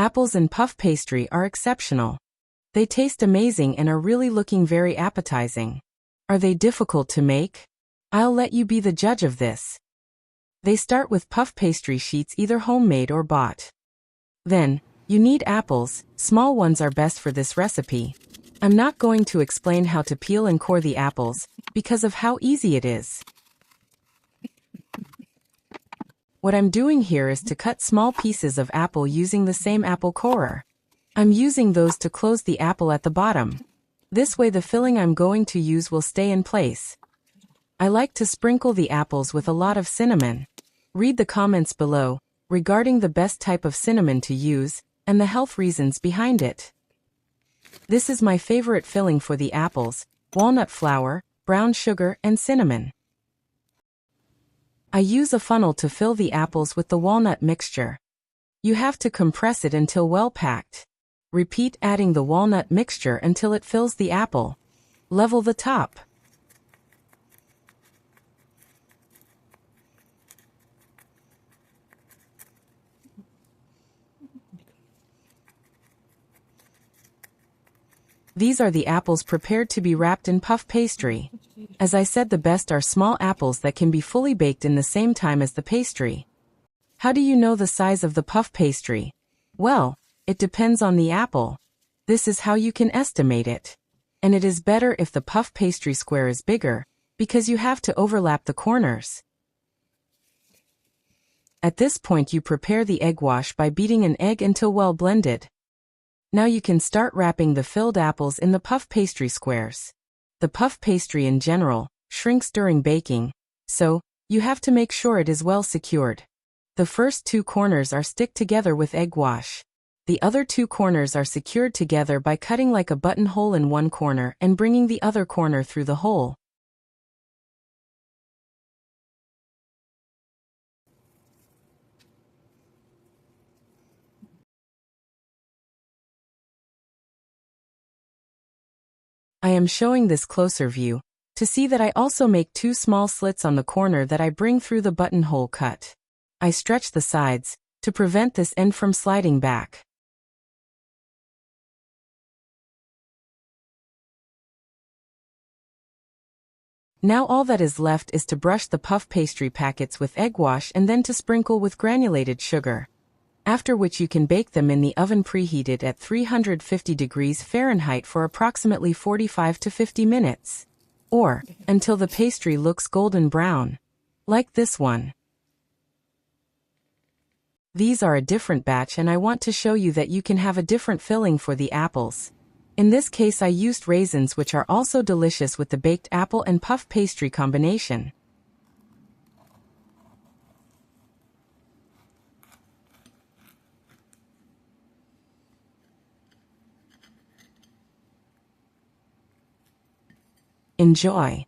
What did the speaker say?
Apples and puff pastry are exceptional. They taste amazing and are really looking very appetizing. Are they difficult to make? I'll let you be the judge of this. They start with puff pastry sheets, either homemade or bought. Then, you need apples. Small ones are best for this recipe. I'm not going to explain how to peel and core the apples, because of how easy it is. What I'm doing here is to cut small pieces of apple using the same apple corer. I'm using those to close the apple at the bottom. This way the filling I'm going to use will stay in place. I like to sprinkle the apples with a lot of cinnamon. Read the comments below regarding the best type of cinnamon to use and the health reasons behind it. This is my favorite filling for the apples: walnut flour, brown sugar, and cinnamon. I use a funnel to fill the apples with the walnut mixture. You have to compress it until well packed. Repeat adding the walnut mixture until it fills the apple. Level the top. These are the apples prepared to be wrapped in puff pastry. As I said, the best are small apples that can be fully baked in the same time as the pastry. How do you know the size of the puff pastry? Well, it depends on the apple. This is how you can estimate it. And it is better if the puff pastry square is bigger, because you have to overlap the corners. At this point you prepare the egg wash by beating an egg until well blended. Now you can start wrapping the filled apples in the puff pastry squares. The puff pastry in general shrinks during baking, so you have to make sure it is well secured. The first two corners are stick together with egg wash. The other two corners are secured together by cutting like a buttonhole in one corner and bringing the other corner through the hole. I am showing this closer view to see that I also make two small slits on the corner that I bring through the buttonhole cut. I stretch the sides to prevent this end from sliding back. Now all that is left is to brush the puff pastry packets with egg wash and then to sprinkle with granulated sugar. After which you can bake them in the oven preheated at 350 degrees Fahrenheit for approximately 45 to 50 minutes. Or, until the pastry looks golden brown. Like this one. These are a different batch and I want to show you that you can have a different filling for the apples. In this case I used raisins, which are also delicious with the baked apple and puff pastry combination. Enjoy!